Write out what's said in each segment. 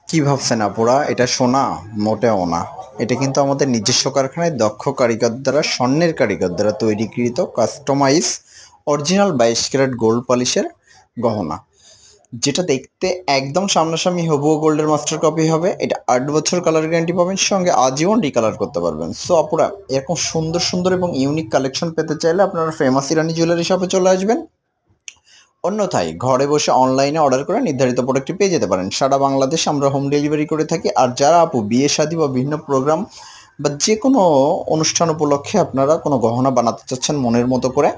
কি ভাবছেন আপুরা, এটা সোনা? মোটেও না। এটা কিন্তু আমাদের নিজস্ব কারখানায় দক্ষ কারিগর দ্বারা, স্বর্ণের কারিগর দ্বারা তৈরিকৃত কাস্টমাইজ অরিজিনাল 22 ক্যারেট গোল্ড পলিশের গহনা, যেটা দেখতে একদম সামনাসামনি হবুও গোল্ডের মাস্টার কপি হবে। এটা 8 বছর কালার গ্যারান্টি পাবেন, সঙ্গে আজীবন রিকালার করতে পারবেন। সো আপুরা, এরকম সুন্দর সুন্দর এবং ইউনিক কালেকশন পেতে চাইলে আপনারা ফেমাস ইরানি জুয়েলারি শপে চলে আসবেন। অন্যথায় ঘরে বসে অনলাইনে অর্ডার করে নির্ধারিত প্রোডাক্টটি পেয়ে যেতে পারেন। সারা বাংলাদেশ আমরা হোম ডেলিভারি করে থাকি। আর যারা আপু বিয়ে শাদী বা বিভিন্ন প্রোগ্রাম বা যে কোনো অনুষ্ঠান উপলক্ষে আপনারা কোনো গহনা বানাতে চাচ্ছেন মনের মতো করে,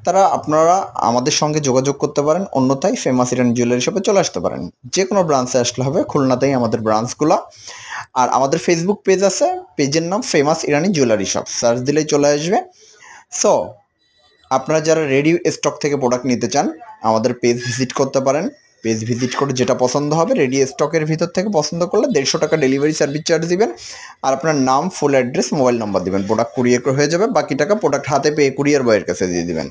তারা আপনারা আমাদের সঙ্গে যোগাযোগ করতে পারেন। অন্যথায় ফেমাস ইরানি জুয়েলারি শপে চলে আসতে পারেন। যে কোনো ব্রাঞ্চে আসলে হবে, খুলনাতেই আমাদের ব্রাঞ্চগুলো। আর আমাদের ফেসবুক পেজ আছে, পেজের নাম ফেমাস ইরানি জুয়েলারি শপ, সার্চ দিলেই চলে আসবে। সো আপনারা যারা রেডি স্টক থেকে প্রোডাক্ট নিতে চান, আমাদের পেজ ভিজিট করতে পারেন। পেজ ভিজিট করে যেটা পছন্দ হবে, রেডি স্টকের ভিতর থেকে পছন্দ করলে 150 টাকা ডেলিভারি সার্ভিস চার্জ দিবেন। আর আপনার নাম, ফুল অ্যাড্রেস, মোবাইল নাম্বার দিবেন, প্রোডাক্ট কুরিয়ার হয়ে যাবে। বাকি টাকা প্রোডাক্ট হাতে পেয়ে কুরিয়ার বয়ের কাছে দিয়ে দিবেন।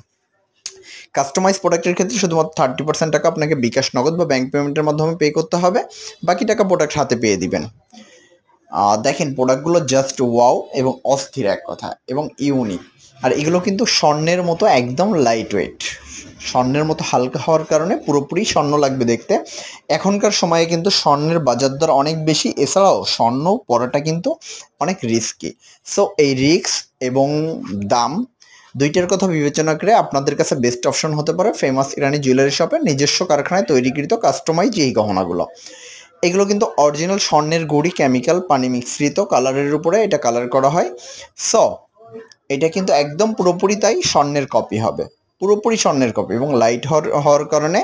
কাস্টমাইজ প্রোডাক্টের ক্ষেত্রে শুধুমাত্র 30% টাকা আপনাকে বিকাশ, নগদ বা ব্যাংক পেমেন্টের মাধ্যমে পে করতে হবে। বাকি টাকা প্রোডাক্ট হাতে পেয়ে দিবেন। দেখেন, প্রোডাক্টগুলো জাস্ট ওয়াও এবং অস্থির এক কথা, এবং ইউনিক। আর এগুলো কিন্তু স্বর্ণের মতো একদম লাইট ওয়েট, স্বর্ণের মতো হালকা হওয়ার কারণে পুরোপুরি স্বর্ণ লাগবে দেখতে। এখনকার সময়ে কিন্তু স্বর্ণের বাজার দর অনেক বেশি, এছাড়াও স্বর্ণ পরাটা কিন্তু অনেক রিস্কি। সো এই রিস্ক এবং দাম দুইটার কথা বিবেচনা করে আপনাদের কাছে বেস্ট অপশন হতে পারে ফেমাস ইরানি জুয়েলারি শপের নিজস্ব কারখানায় তৈরিকৃত কাস্টমাইজ এই গহনাগুলো। এগুলো কিন্তু অরিজিনাল স্বর্ণের গুঁড়ি, কেমিক্যাল, পানি মিশ্রিত কালারের উপরে এটা কালার করা হয়। সো এটা কিন্তু একদম পুরোপুরি তাই স্বর্ণের কপি হবে, পুরোপুরি স্বর্ণের কপি, এবং লাইট হওয়ার কারণে,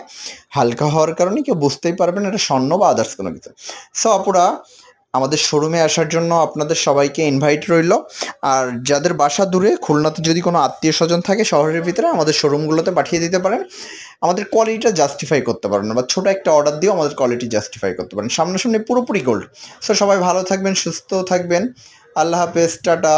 হালকা হওয়ার কারণে কেউ বুঝতেই পারবেন এটা স্বর্ণ বা আদার্স কোনো কিছু। সো আপুরা, আমাদের শোরুমে আসার জন্য আপনাদের সবাইকে ইনভাইট রইল। আর যাদের বাসা দূরে, খুলনাতে যদি কোনো আত্মীয় স্বজন থাকে শহরের ভিতরে, আমাদের শোরুমগুলোতে পাঠিয়ে দিতে পারেন। আমাদের কোয়ালিটিটা জাস্টিফাই করতে পারেন, বা ছোটো একটা অর্ডার দিয়েও আমাদের কোয়ালিটি জাস্টিফাই করতে পারেন। সামনাসামনি পুরোপুরি গোল্ড। সো সবাই ভালো থাকবেন, সুস্থ থাকবেন। আল্লাহ হাফেজ, টাটা।